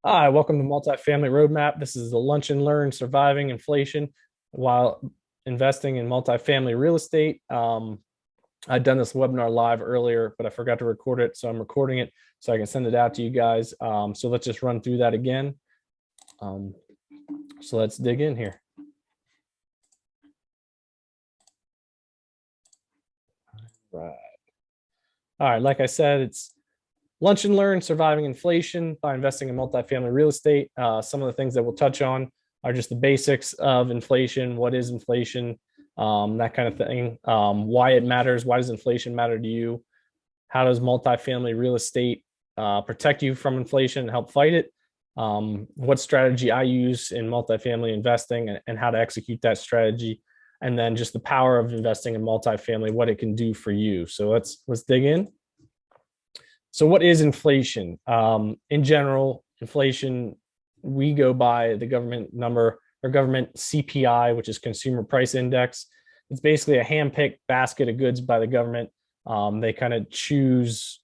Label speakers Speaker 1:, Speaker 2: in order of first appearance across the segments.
Speaker 1: Hi, welcome to Multifamily Roadmap. This is the Lunch and Learn Surviving Inflation while investing in multifamily real estate. I'd done this webinar live earlier, but I forgot to record it. So I'm recording it so I can send it out to you guys. So let's just run through that again. So let's dig in here. Right. All right, like I said, it's Lunch and Learn Surviving Inflation by investing in multifamily real estate. Some of the things that we'll touch on are just the basics of inflation. What is inflation? That kind of thing. Why it matters. Why does inflation matter to you? How does multifamily real estate protect you from inflation and help fight it? What strategy I use in multifamily investing and how to execute that strategy. And then just the power of investing in multifamily, what it can do for you. So let's dig in. So what is inflation? In general, inflation, we go by the government number or government CPI, which is Consumer Price Index. It's basically a hand-picked basket of goods by the government. They kind of choose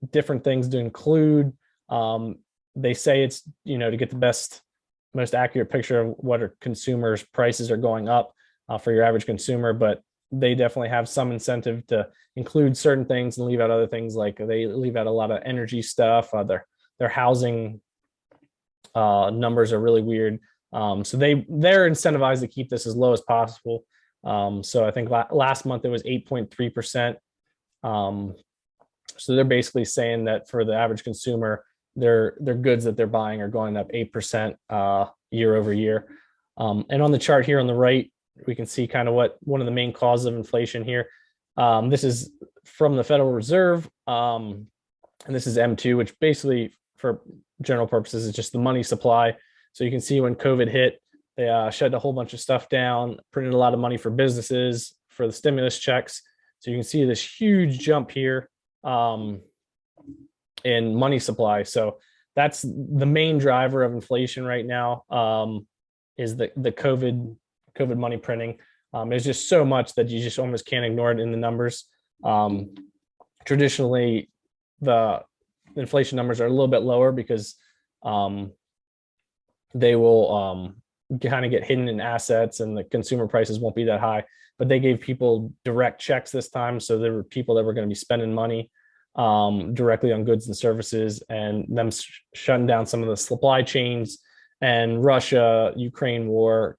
Speaker 1: different things to include. They say it's, to get the best, most accurate picture of what our consumers' prices are going up for your average consumer, but they definitely have some incentive to include certain things and leave out other things. Like they leave out a lot of energy stuff. Their housing numbers are really weird. So they're incentivized to keep this as low as possible. So I think last month it was 8.3%. So they're basically saying that for the average consumer, their goods that they're buying are going up 8% year over year. And on the chart here on the right, we can see kind of what one of the main causes of inflation here. This is from the Federal Reserve, and this is M2, which basically for general purposes is just the money supply. So you can see when COVID hit, they shut a whole bunch of stuff down, printed a lot of money for businesses for the stimulus checks. So you can see this huge jump here in money supply. So that's the main driver of inflation right now, is the COVID money printing. There's just so much that you just almost can't ignore it in the numbers. Traditionally, the inflation numbers are a little bit lower because they will kind of get hidden in assets and the consumer prices won't be that high. But they gave people direct checks this time. So there were people that were going to be spending money directly on goods and services, and them shutting down some of the supply chains, and Russia, Ukraine war,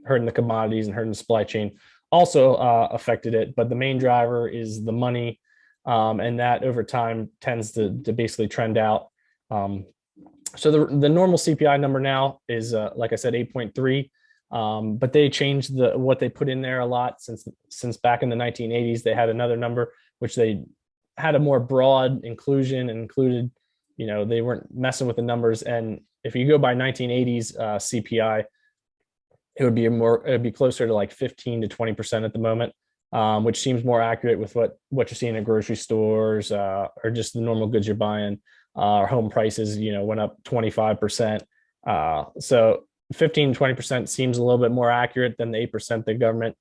Speaker 1: hurting the commodities and hurting the supply chain also affected it. But the main driver is the money, and that over time tends to basically trend out. So the normal CPI number now is, like I said, 8.3. But they changed what they put in there a lot since back in the 1980s. They had another number which they had a more broad inclusion and included, they weren't messing with the numbers. And if you go by 1980s CPI, it'd be closer to like 15 to 20% at the moment, which seems more accurate with what you're seeing at grocery stores, or just the normal goods you're buying. Our home prices, went up 25%. So 15 to 20% seems a little bit more accurate than the 8% the government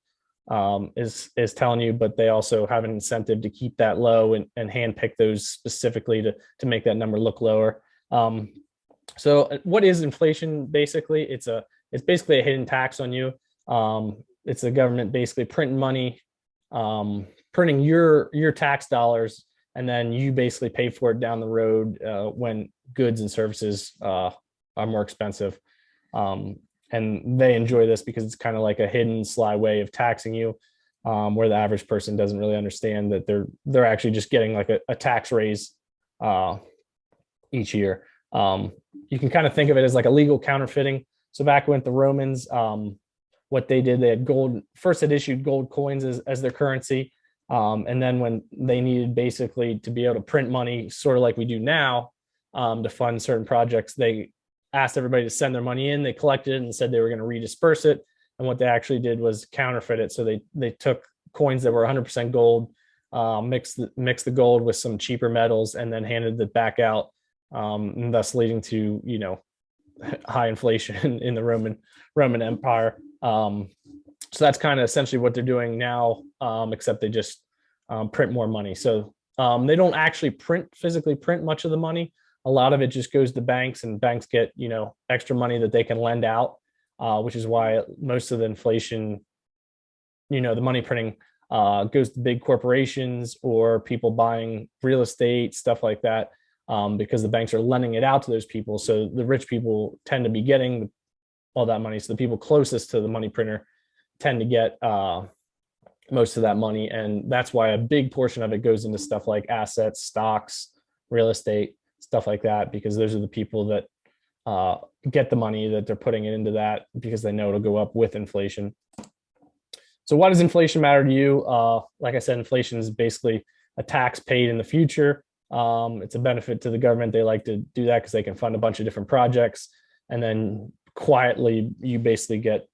Speaker 1: is telling you, but they also have an incentive to keep that low and handpick those specifically to make that number look lower. So what is inflation? Basically, it's basically a hidden tax on you. It's the government basically printing money, printing your tax dollars, and then you basically pay for it down the road when goods and services are more expensive. And they enjoy this because it's kind of like a hidden, sly way of taxing you, where the average person doesn't really understand that they're actually just getting like a tax raise each year. You can kind of think of it as like a legal counterfeiting. So back when the Romans, what they did, they had gold. First, had issued gold coins as their currency, and then when they needed basically to be able to print money, sort of like we do now, to fund certain projects, they asked everybody to send their money in. They collected it and said they were going to redisperse it. And what they actually did was counterfeit it. So they took coins that were 100% gold, mixed the gold with some cheaper metals, and then handed it back out, and thus leading to high inflation in the Roman Empire. So that's kind of essentially what they're doing now, except they just print more money. So they don't actually physically print much of the money. A lot of it just goes to banks, and banks get, extra money that they can lend out, which is why most of the inflation, the money printing goes to big corporations or people buying real estate, stuff like that, because the banks are lending it out to those people. So the rich people tend to be getting all that money. So the people closest to the money printer tend to get most of that money. And that's why a big portion of it goes into stuff like assets, stocks, real estate, stuff like that, because those are the people that get the money, that they're putting it into that because they know it'll go up with inflation. So why does inflation matter to you? Like I said, inflation is basically a tax paid in the future. It's a benefit to the government. They like to do that because they can fund a bunch of different projects. And then quietly, you basically get,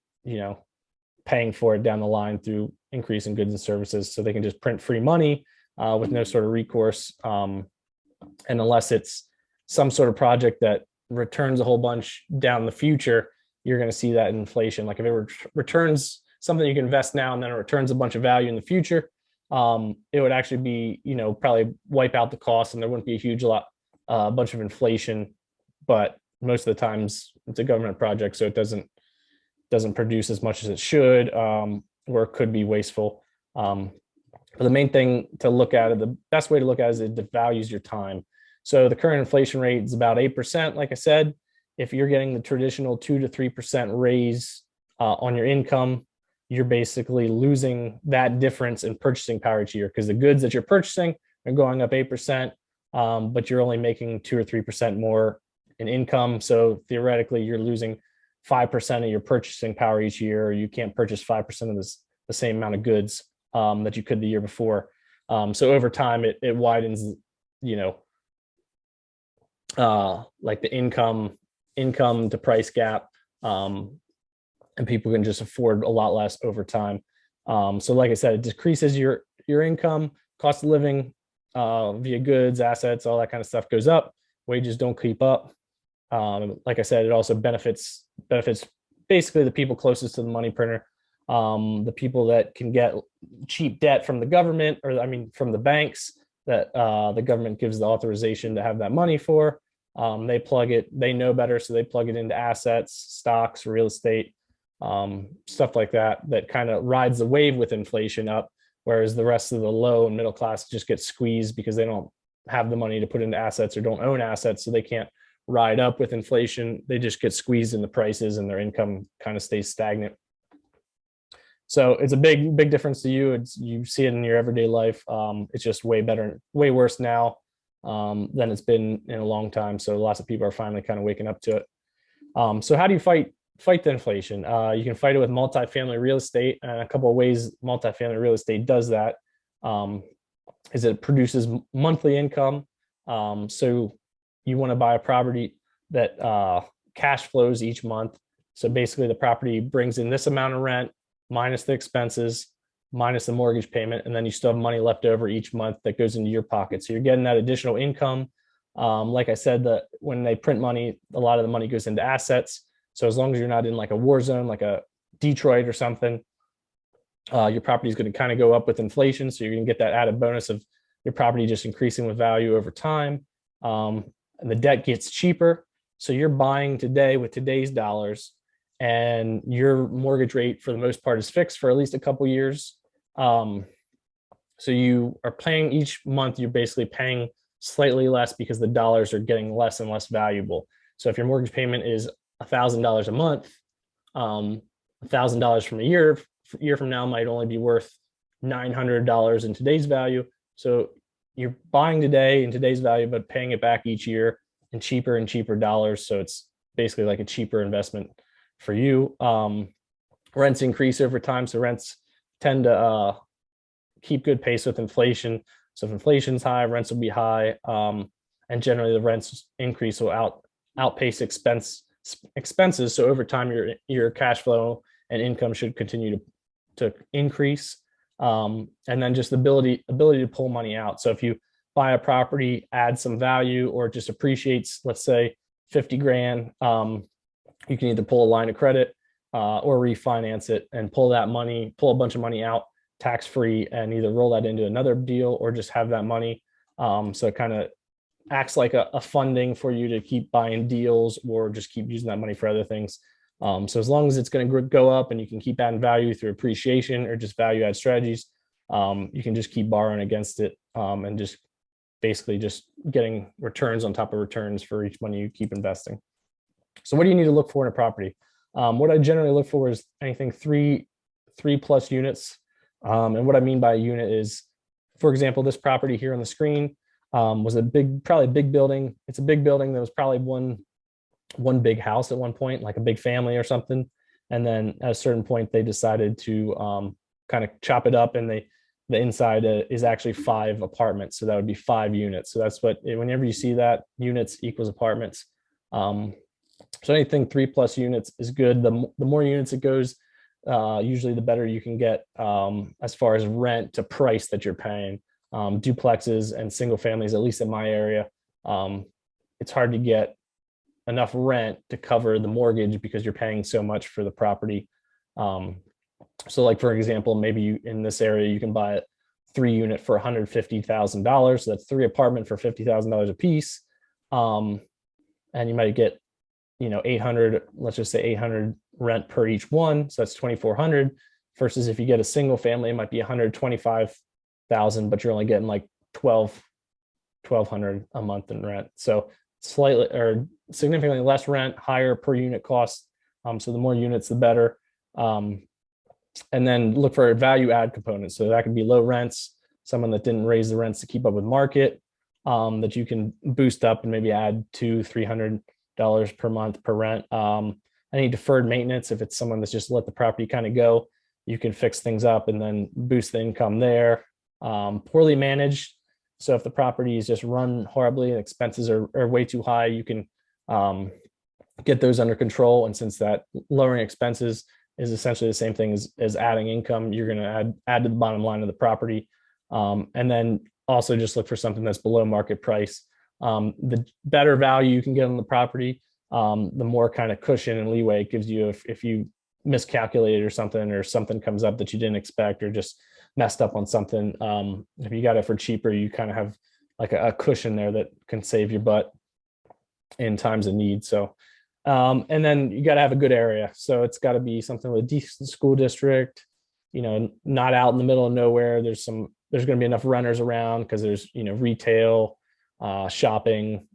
Speaker 1: paying for it down the line through increase in goods and services. So they can just print free money with no sort of recourse. And unless it's some sort of project that returns a whole bunch down the future, you're going to see that inflation. Like if it returns something you can invest now and then it returns a bunch of value in the future, it would actually be, probably wipe out the cost and there wouldn't be a bunch of inflation. But most of the times it's a government project, so it doesn't produce as much as it should, or it could be wasteful. But the main thing to look at, the best way to look at it is it devalues your time. So the current inflation rate is about 8%. Like I said, if you're getting the traditional 2 to 3% raise on your income, you're basically losing that difference in purchasing power each year, because the goods that you're purchasing are going up 8%, but you're only making 2 or 3% more in income. So theoretically, you're losing 5% of your purchasing power each year, or you can't purchase 5% of the same amount of goods that you could the year before. So over time, it widens, like the income to price gap, and people can just afford a lot less over time. So like I said, it decreases your income, cost of living via goods, assets, all that kind of stuff goes up. Wages don't keep up. Like I said, it also benefits basically the people closest to the money printer, the people that can get cheap debt from the government, from the banks that the government gives the authorization to have that money for. They know better, so they plug it into assets, stocks, real estate, stuff like that kind of rides the wave with inflation up, whereas the rest of the low and middle class just get squeezed because they don't have the money to put into assets or don't own assets, so they can't ride up with inflation. They just get squeezed in the prices and their income kind of stays stagnant. So it's a big difference to you. You see it in your everyday life. It's just way worse now than it's been in a long time. So lots of people are finally kind of waking up to it. So how do you fight the inflation? You can fight it with multifamily real estate, and a couple of ways multifamily real estate does that is it produces monthly income. So you want to buy a property that cash flows each month. So basically the property brings in this amount of rent minus the expenses, minus the mortgage payment, and then you still have money left over each month that goes into your pocket. So you're getting that additional income. Like I said, when they print money, a lot of the money goes into assets. So as long as you're not in like a war zone, like a Detroit or something, your property is going to kind of go up with inflation. So you're going to get that added bonus of your property just increasing with value over time. And the debt gets cheaper. So you're buying today with today's dollars, and your mortgage rate for the most part is fixed for at least a couple years. So you are paying each month, you're basically paying slightly less because the dollars are getting less and less valuable. So if your mortgage payment is $1,000 a month, $1,000 from a year from now might only be worth $900 in today's value. So you're buying today in today's value, but paying it back each year in cheaper and cheaper dollars. So it's basically like a cheaper investment for you. Rents increase over time. So rents tend to keep good pace with inflation. So if inflation's high, rents will be high. And generally the rents increase will outpace expenses. So over time, your cash flow and income should continue to increase. And then just the ability to pull money out. So if you buy a property, add some value, or it just appreciates, let's say 50 grand, you can either pull a line of credit or refinance it and pull a bunch of money out tax-free and either roll that into another deal or just have that money. So it kind of acts like a funding for you to keep buying deals or just keep using that money for other things. So as long as it's going to go up and you can keep adding value through appreciation or just value add strategies, you can just keep borrowing against it, and just basically just getting returns on top of returns for each money you keep investing. So what do you need to look for in a property? What I generally look for is anything three plus units. And what I mean by a unit is, for example, this property here on the screen was probably a big building. It's a big building that was probably one big house at one point, like a big family or something. And then at a certain point, they decided to kind of chop it up, and the inside is actually 5 apartments. So that would be 5 units. So that's whenever you see that, units equals apartments. So anything 3 plus units is good. The more units it goes, usually the better you can get as far as rent to price that you're paying. Duplexes and single families, at least in my area, it's hard to get enough rent to cover the mortgage because you're paying so much for the property. So like, for example, maybe in this area, you can buy a 3 unit for $150,000. So that's 3 apartment for $50,000 a piece. And you might get, 800, let's just say 800 rent per each one. So that's 2,400 versus if you get a single family, it might be 125,000, but you're only getting like 1,200 a month in rent. So slightly or significantly less rent, higher per unit cost. So the more units, the better. And then look for a value add component. So that could be low rents, someone that didn't raise the rents to keep up with market, that you can boost up and maybe add $200-300 per month per rent. Any deferred maintenance, if it's someone that's just let the property kind of go, you can fix things up and then boost the income there. Poorly managed. So if the property is just run horribly and expenses are way too high, you can get those under control. And since that lowering expenses is essentially the same thing as adding income, you're going to add to the bottom line of the property. And then also just look for something that's below market price. The better value you can get on the property, the more kind of cushion and leeway it gives you if you miscalculated or something comes up that you didn't expect or just messed up on something. If you got it for cheaper, you kind of have like a cushion there that can save your butt in times of need. So, and then you got to have a good area. So it's got to be something with a decent school district, not out in the middle of nowhere. There's going to be enough renters around because there's, retail, shopping,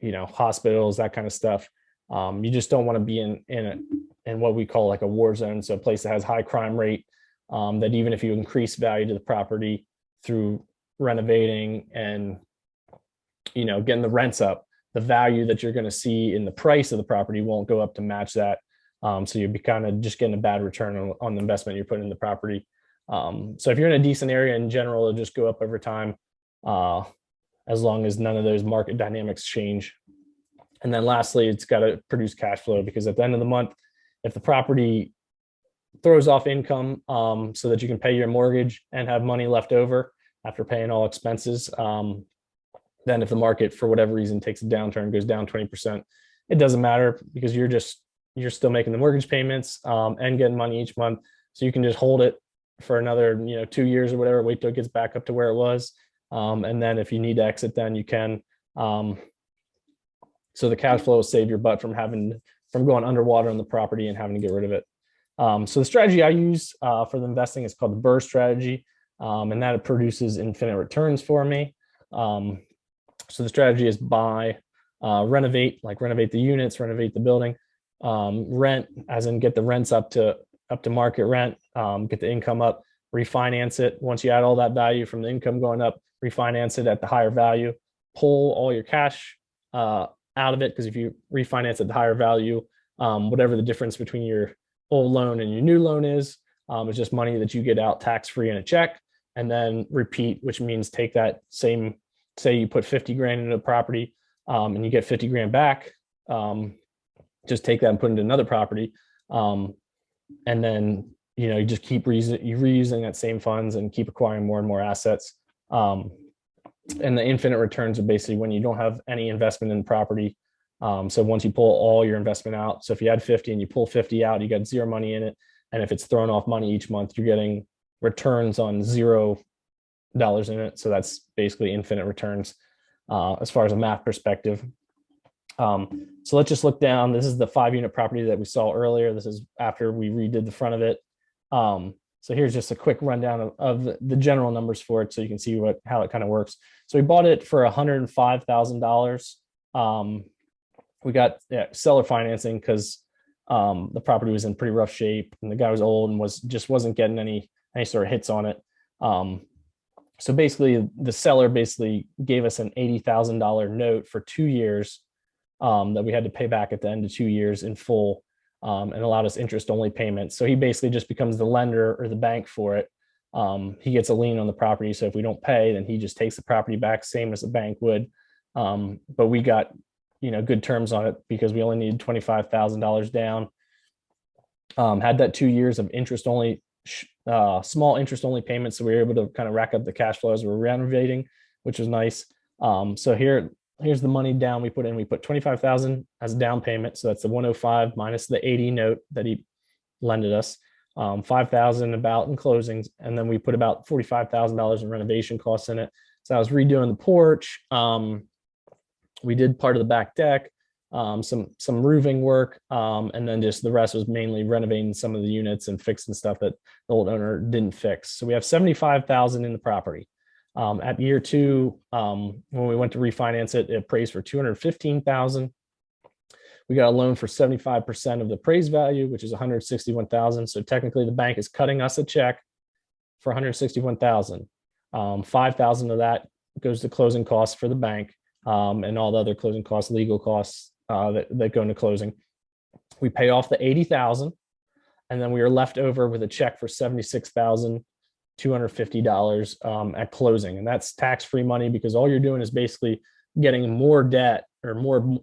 Speaker 1: hospitals, that kind of stuff. You just don't want to be in what we call like a war zone. So a place that has high crime rate, that even if you increase value to the property through renovating and, getting the rents up, the value that you're going to see in the price of the property won't go up to match that. So you'll be kind of just getting a bad return on the investment you're putting in the property. So if you're in a decent area in general, it'll just go up over time, as long as none of those market dynamics change. And then lastly, it's got to produce cash flow, because at the end of the month, if the property throws off income so that you can pay your mortgage and have money left over after paying all expenses, then if the market for whatever reason takes a downturn, goes down 20%, it doesn't matter, because you're still making the mortgage payments and getting money each month. So you can just hold it for another 2 years or whatever, wait till it gets back up to where it was. And then if you need to exit, then you can. So the cash flow will save your butt from going underwater on the property and having to get rid of it. So the strategy I use for the investing is called the BRRRR strategy, and that it produces infinite returns for me. So the strategy is buy, renovate the units, renovate the building, rent, as in get the rents up to market rent, get the income up, refinance it. Once you add all that value from the income going up, refinance it at the higher value, pull all your cash out of it, because if you refinance at the higher value, whatever the difference between your old loan and your new loan is just money that you get out tax-free in a check. And then repeat, which means take that same, say you put 50 grand into a property and you get 50 grand back, just take that and put it into another property. And then, you just keep reusing that same funds and keep acquiring more and more assets. And the infinite returns are basically when you don't have any investment in the property. So once you pull all your investment out, so if you had 50 and you pull 50 out, you got zero money in it. And if it's thrown off money each month, you're getting returns on $0 in it. So that's basically infinite returns. as far as a math perspective. So let's just look down. This is the 5-unit property that we saw earlier. This is after we redid the front of it. So here's just a quick rundown of the general numbers for it, so you can see how it kind of works. So we bought it for $105,000. We got seller financing because the property was in pretty rough shape, and the guy was old and wasn't getting any sort of hits on it. So basically, the seller basically gave us an $80,000 note for 2 years that we had to pay back at the end of 2 years in full, and allowed us interest-only payments. So he basically just becomes the lender or the bank for it. He gets a lien on the property, so if we don't pay, then he just takes the property back, same as a bank would. But we got good terms on it because we only needed $25,000 down. Had that 2 years of interest-only, small interest-only payments, so we were able to kind of rack up the cash flow as we're renovating, which was nice. So here's the money down we put in. We put $25,000 as a down payment, so that's the 105 minus the 80 note that he lended us, $5,000 about in closings, and then we put about $45,000 in renovation costs in it. So I was redoing the porch. We did part of the back deck, some roofing work, and then just the rest was mainly renovating some of the units and fixing stuff that the old owner didn't fix. So we have $75,000 in the property. At year 2, when we went to refinance it, it appraised for $215,000. We got a loan for 75% of the appraised value, which is $161,000. So technically, the bank is cutting us a check for $161,000. $5,000 of that goes to closing costs for the bank, and all the other closing costs, legal costs that go into closing. We pay off the $80,000, and then we are left over with a check for $76,250 at closing, and that's tax-free money because all you're doing is basically getting more debt or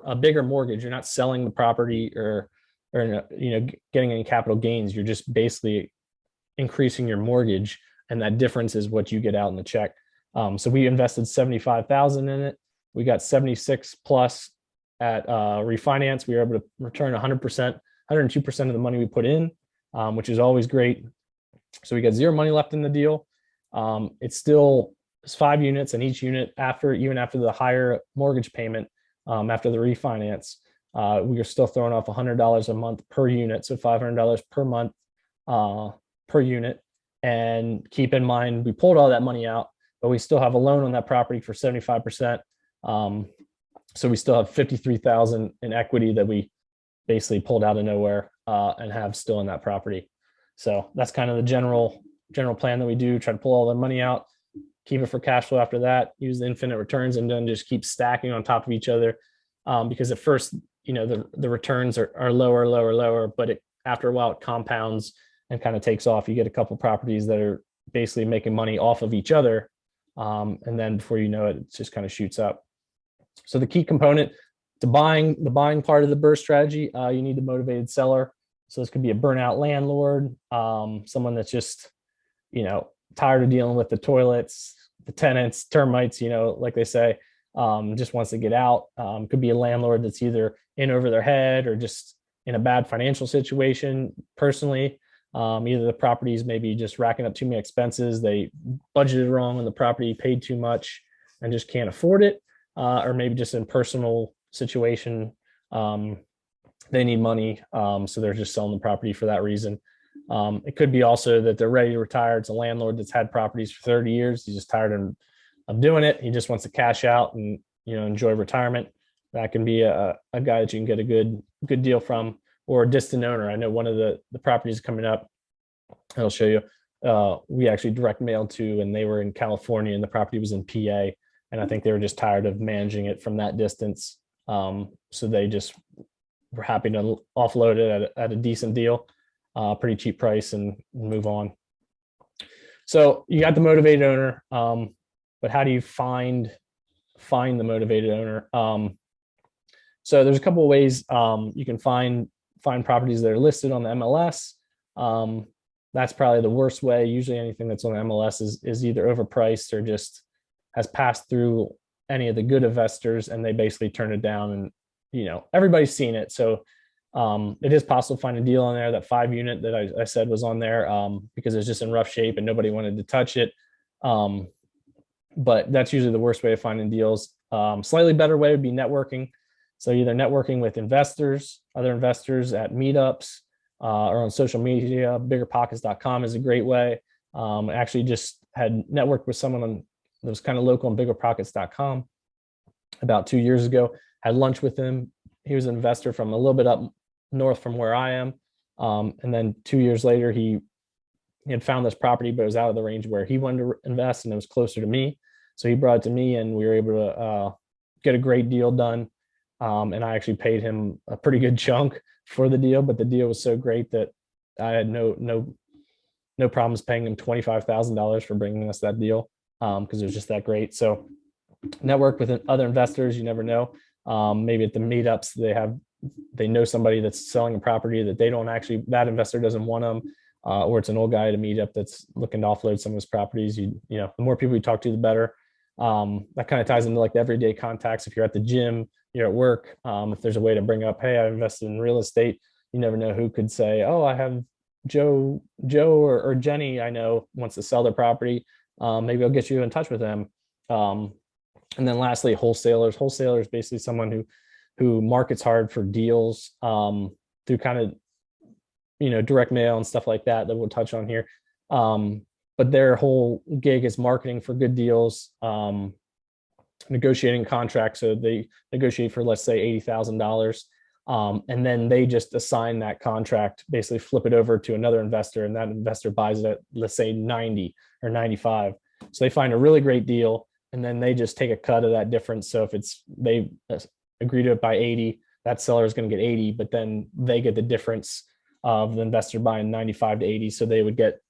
Speaker 1: a bigger mortgage. You're not selling the property or getting any capital gains. You're just basically increasing your mortgage, and that difference is what you get out in the check. So we invested $75,000 in it. We got 76 plus at refinance. We were able to return 100%, 102% of the money we put in, which is always great. So we got zero money left in the deal. It's 5 units, and each unit, even after the higher mortgage payment, after the refinance, we are still throwing off $100 a month per unit, so $500 per month per unit. And keep in mind, we pulled all that money out, but we still have a loan on that property for 75%. So we still have $53,000 in equity that we basically pulled out of nowhere and have still in that property. So that's kind of the general plan that we do. Try to pull all the money out, keep it for cash flow after that, use the infinite returns, and then just keep stacking on top of each other. Because at first, the returns are lower, but after a while it compounds and kind of takes off. You get a couple properties that are basically making money off of each other. And then before you know it, it just kind of shoots up. So the key component to the buying part of the BRRRR strategy, you need a motivated seller. So this could be a burnout landlord, someone that's just, tired of dealing with the toilets, the tenants, termites, like they say, just wants to get out. Could be a landlord that's either in over their head or just in a bad financial situation personally. Either the properties maybe just racking up too many expenses, they budgeted wrong on the property, paid too much, and just can't afford it, or maybe just in personal situation, they need money, so they're just selling the property for that reason. It could be also that they're ready to retire. It's a landlord that's had properties for 30 years. He's just tired of doing it. He just wants to cash out and enjoy retirement. That can be a guy that you can get a good deal from, or a distant owner. I know one of the properties coming up, I'll show you, we actually direct mailed to, and they were in California, and the property was in PA, and I think they were just tired of managing it from that distance. So they just were happy to offload it at a decent deal, pretty cheap price, and move on. So you got the motivated owner, but how do you find the motivated owner? So there's a couple of ways you can find properties that are listed on the MLS. That's probably the worst way. Usually anything that's on the MLS is either overpriced or just has passed through any of the good investors, and they basically turn it down, and everybody's seen it. So it is possible to find a deal on there. That 5 unit that I said was on there because it's just in rough shape and nobody wanted to touch it. but that's usually the worst way of finding deals. Slightly better way would be networking. So either networking with investors, other investors at meetups, or on social media. Biggerpockets.com is a great way. Actually just had networked with someone that was kind of local on biggerpockets.com about 2 years ago. Had lunch with him. He was an investor from a little bit up north from where I am. And then 2 years later, he had found this property, but it was out of the range where he wanted to invest, and it was closer to me. So he brought it to me, and we were able to get a great deal done. And I actually paid him a pretty good chunk for the deal, but the deal was so great that I had no problems paying him $25,000 for bringing us that deal, because it was just that great. So network with other investors. You never know. Maybe at the meetups they know somebody that's selling a property that they don't actually, that investor doesn't want them, or it's an old guy at a meetup that's looking to offload some of his properties. You know, the more people you talk to, the better. That kind of ties into like the everyday contacts. If you're at the gym, you're at work, if there's a way to bring up, hey, I invested in real estate, you never know who could say, oh, I have Joe or Jenny I know wants to sell their property. Maybe I'll get you in touch with them. And then lastly, wholesalers. Wholesalers basically someone who markets hard for deals, through kind of, direct mail and stuff like that we'll touch on here. But their whole gig is marketing for good deals, negotiating contracts. So they negotiate for, let's say, $80,000. And then they just assign that contract, basically flip it over to another investor, and that investor buys it at, let's say, 90 or 95. So they find a really great deal, and then they just take a cut of that difference. So if they agree to it by 80, that seller is going to get 80, but then they get the difference of the investor buying 95 to 80. So they would get,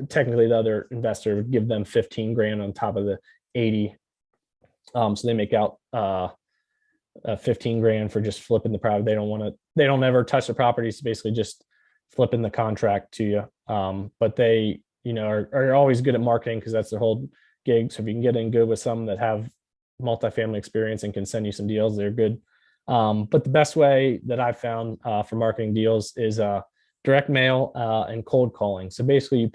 Speaker 1: technically the other investor would give them 15 grand on top of the 80. So they make out 15 grand for just flipping the property. They don't ever touch the property. It's basically just flipping the contract to you. But they, are always good at marketing, because that's their whole gig. So if you can get in good with some that have multifamily experience and can send you some deals, they're good. But the best way that I've found for marketing deals is direct mail and cold calling. So basically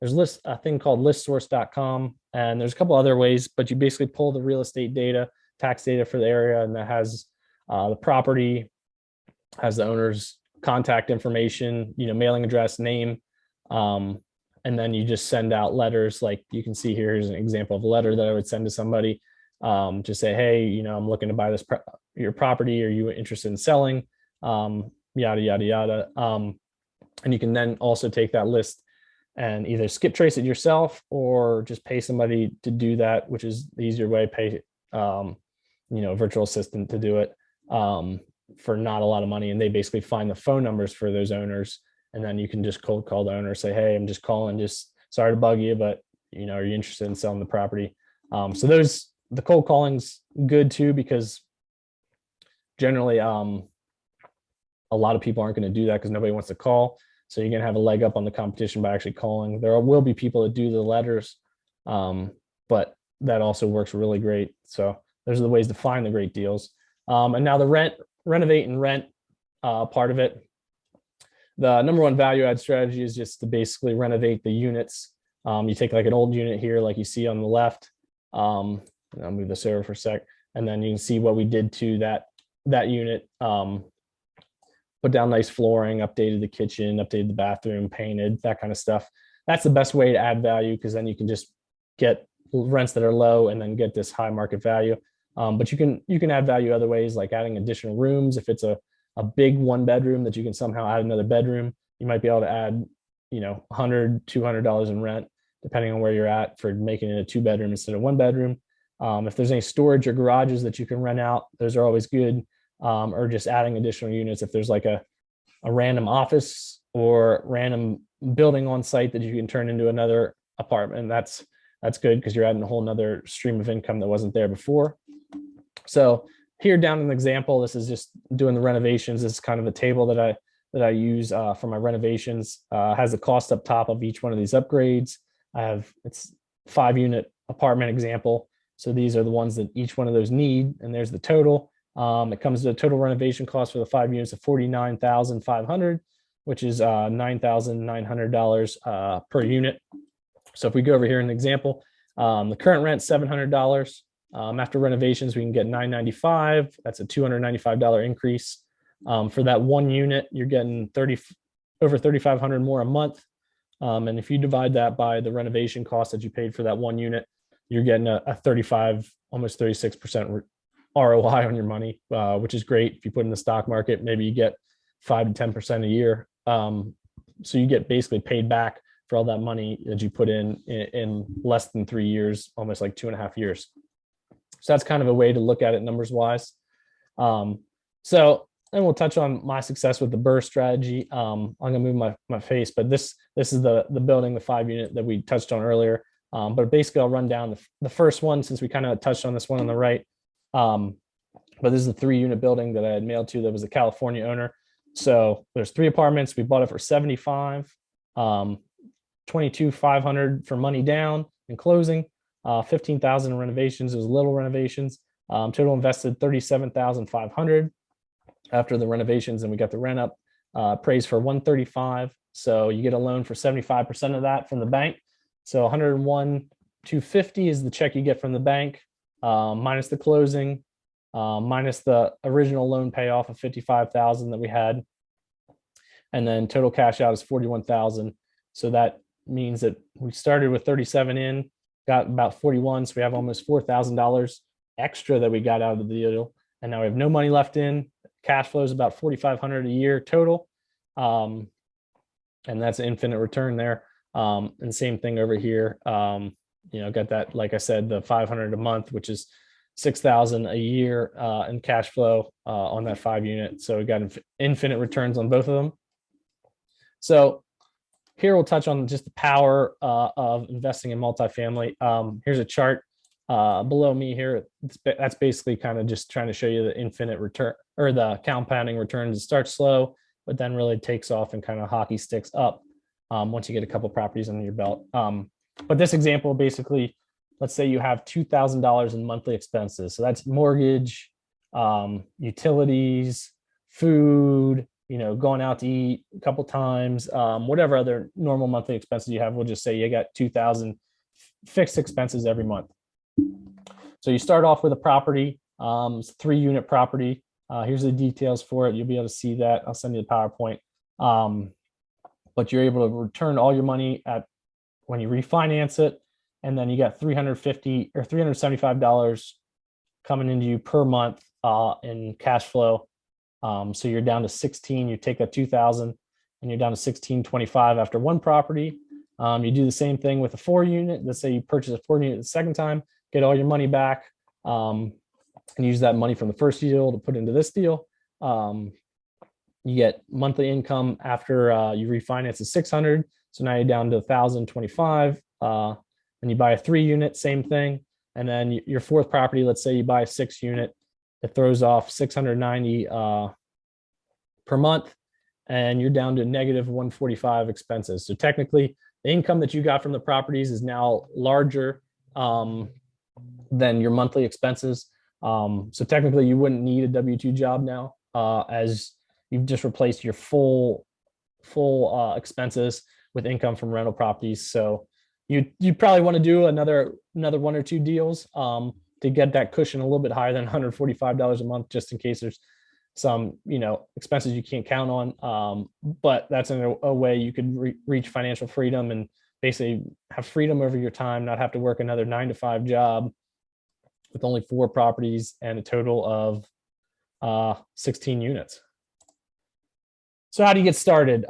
Speaker 1: there's a thing called listsource.com, and there's a couple other ways, but you basically pull the real estate data, tax data for the area, and that has the property, has the owner's contact information, mailing address, name, and then you just send out letters. Like you can see here's an example of a letter that I would send to somebody. Just say, hey, I'm looking to buy your property. Are you interested in selling? Yada, yada, yada. And you can then also take that list and either skip trace it yourself, or just pay somebody to do that, which is the easier way. Pay, a virtual assistant to do it, for not a lot of money. And they basically find the phone numbers for those owners. And then you can just cold call the owner, say, hey, I'm just calling, just sorry to bug you, but are you interested in selling the property? So the cold calling's good too, because generally, a lot of people aren't going to do that because nobody wants to call. So you're going to have a leg up on the competition by actually calling. There will be people that do the letters, but that also works really great. So those are the ways to find the great deals. And now the renovate and rent part of it. The number one value add strategy is just to basically renovate the units. You take like an old unit here, like you see on the left. I'll move this over for a sec, and then you can see what we did to that unit. Put down nice flooring, updated the kitchen, updated the bathroom, painted, that kind of stuff. That's the best way to add value, because then you can just get rents that are low and then get this high market value. But you can add value other ways, like adding additional rooms. If it's a big one bedroom that you can somehow add another bedroom, you might be able to add, $100, $200 in rent, depending on where you're at, for making it a 2-bedroom instead of 1-bedroom. If there's any storage or garages that you can rent out, those are always good. Or just adding additional units. If there's like a random office or random building on site that you can turn into another apartment, that's good, because you're adding a whole nother stream of income that wasn't there before. So here down an example, this is just doing the renovations. This is kind of a table that I use for my renovations. Has the cost up top of each one of these upgrades. It's 5-unit apartment example. So these are the ones that each one of those need, and there's the total. It comes to a total renovation cost for the 5 units of $49,500, which is $9,900 per unit. So if we go over here in the example, The current rent $700. After renovations, we can get $995. That's a $295 increase. For that one unit, you're getting over $3,500 more a month. And if you divide that by the renovation cost that you paid for that one unit, you're getting a 35, almost 36% ROI on your money, which is great. If you put in the stock market, maybe you get 5 to 10% a year. So you get basically paid back for all that money that you put in less than 3 years, almost like 2.5 years. So that's kind of a way to look at it numbers wise. So then we'll touch on my success with the BRRRR strategy. I'm gonna move my face, but this is the building, the 5-unit that we touched on earlier. But basically I'll run down the first one since we kind of touched on this one on the right. But this is the 3-unit building that I had mailed to that was a California owner. So there's 3 apartments. We bought it for $75, $22,500 for money down and closing, $15,000 in renovations. It was little renovations. Total invested $37,500 after the renovations, and we got the rent up, appraised for $135. So you get a loan for 75% of that from the bank. So $101,250 is the check you get from the bank, minus the closing, minus the original loan payoff of $55,000 that we had, and then total cash out is $41,000. So that means that we started with 37 in, got about 41, so we have almost $4,000 extra that we got out of the deal, and now we have no money left in. Cash flow is about $4,500 a year total, and that's an infinite return there. And same thing over here. Got that, like I said, the $500 a month, which is $6,000 a year in cash flow on that 5-unit. So we got infinite returns on both of them. So here we'll touch on just the power of investing in multifamily. Here's a chart below me here. That's basically kind of just trying to show you the infinite return or the compounding returns. It starts slow, but then really takes off and kind of hockey sticks up once you get a couple properties under your belt. But this example, basically, let's say you have $2,000 in monthly expenses. So that's mortgage, utilities, food, going out to eat a couple times, whatever other normal monthly expenses you have. We'll just say you got 2,000 fixed expenses every month. So you start off with a property, it's a 3-unit property. Here's the details for it. You'll be able to see that. I'll send you the PowerPoint. But you're able to return all your money when you refinance it. And then you got $350 or $375 coming into you per month in cash flow. So you're down to 16. You take that 2,000 and you're down to 1625 after one property. You do the same thing with a 4-unit. Let's say you purchase a 4-unit the second time, get all your money back, and use that money from the first deal to put into this deal. You get monthly income after you refinance at 600. So now you're down to 1,025. And you buy a 3-unit, same thing. And then your 4th property, let's say you buy a 6-unit, it throws off 690 per month, and you're down to negative 145 expenses. So technically, the income that you got from the properties is now larger than your monthly expenses. So technically, you wouldn't need a W-2 job now, as you've just replaced your full expenses with income from rental properties. So you probably want to do another 1 or 2 deals to get that cushion a little bit higher than $145 a month, just in case there's some expenses you can't count on. But that's a way you could reach financial freedom and basically have freedom over your time, not have to work another 9-to-5 job with only 4 properties and a total of 16 units. So how do you get started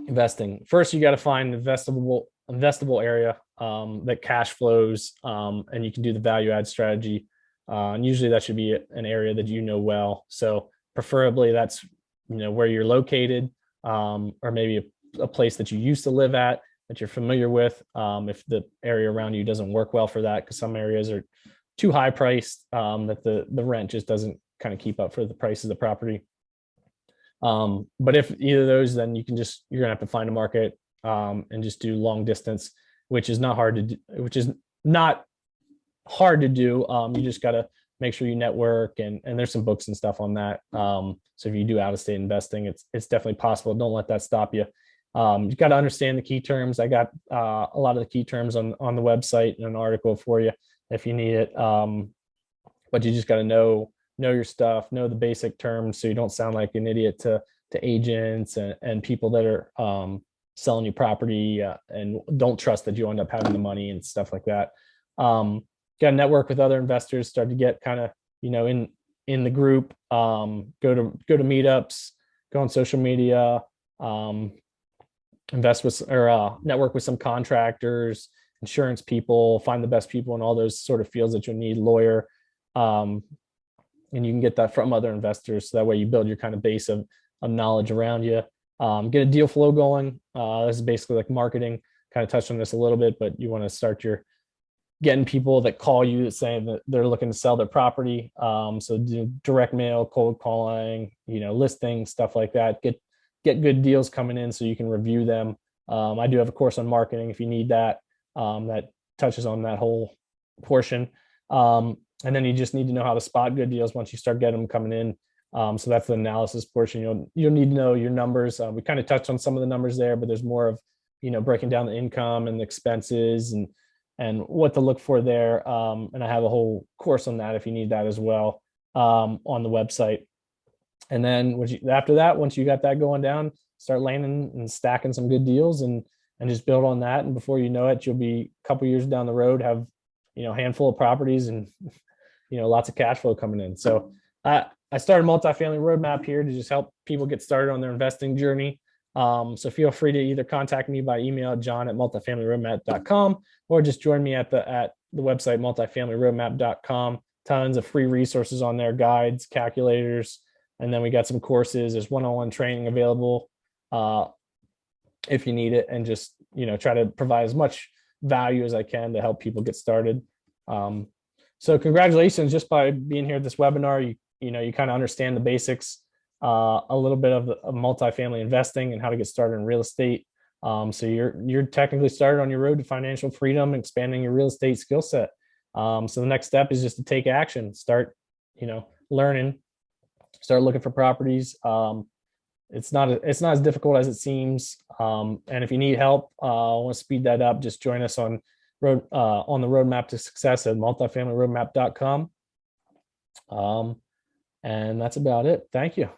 Speaker 1: investing? First, you got to find an investable area that cash flows, and you can do the value add strategy. And usually that should be an area that well. So preferably that's where you're located, or maybe a place that you used to live at that you're familiar with. If the area around you doesn't work well for that, because some areas are too high priced, that the rent just doesn't kind of keep up for the price of the property. But if either of those, then you're gonna have to find a market and just do long distance, which is not hard to do. You just got to make sure you network, and there's some books and stuff on that. So if you do out of state investing, it's definitely possible. Don't let that stop you. You got to understand the key terms. I got a lot of the key terms on the website and an article for you if you need it. But you just got to know your stuff, know the basic terms, so you don't sound like an idiot to agents and people that are selling you property and don't trust that you end up having the money and stuff like that. Got to network with other investors, start to get kind of in the group. Go to meetups, go on social media. Invest with or network with some contractors, insurance people, find the best people in all those sort of fields that you'll need, lawyer. And you can get that from other investors. So that way you build your kind of base of knowledge around you. Get a deal flow going. This is basically like marketing. Kind of touched on this a little bit, but you want to start getting people that call you saying that they're looking to sell their property. So do direct mail, cold calling, listings, stuff like that. Get good deals coming in so you can review them. I do have a course on marketing if you need that. That touches on that whole portion. And then you just need to know how to spot good deals once you start getting them coming in. So that's the analysis portion. You'll need to know your numbers. We kind of touched on some of the numbers there, but there's more of breaking down the income and the expenses and what to look for there. And I have a whole course on that if you need that as well on the website. And then after that, once you got that going down, start landing and stacking some good deals and just build on that. And before you know it, you'll be a couple years down the road, have a handful of properties and lots of cash flow coming in. So I started Multifamily Roadmap here to just help people get started on their investing journey. So feel free to either contact me by email, john@multifamilyroadmap.com, or just join me at the website, multifamilyroadmap.com. Tons of free resources on there, guides, calculators. And then we got some courses. There's one-on-one training available if you need it, and just try to provide as much value as I can to help people get started. So congratulations, just by being here at this webinar, you kind of understand the basics, a little bit of multifamily investing and how to get started in real estate. So you're technically started on your road to financial freedom, expanding your real estate skill set. So the next step is just to take action, start learning. Start looking for properties. It's not as difficult as it seems. And if you need help, I want to speed that up. Just join us on the roadmap to success at multifamilyroadmap.com. And that's about it. Thank you.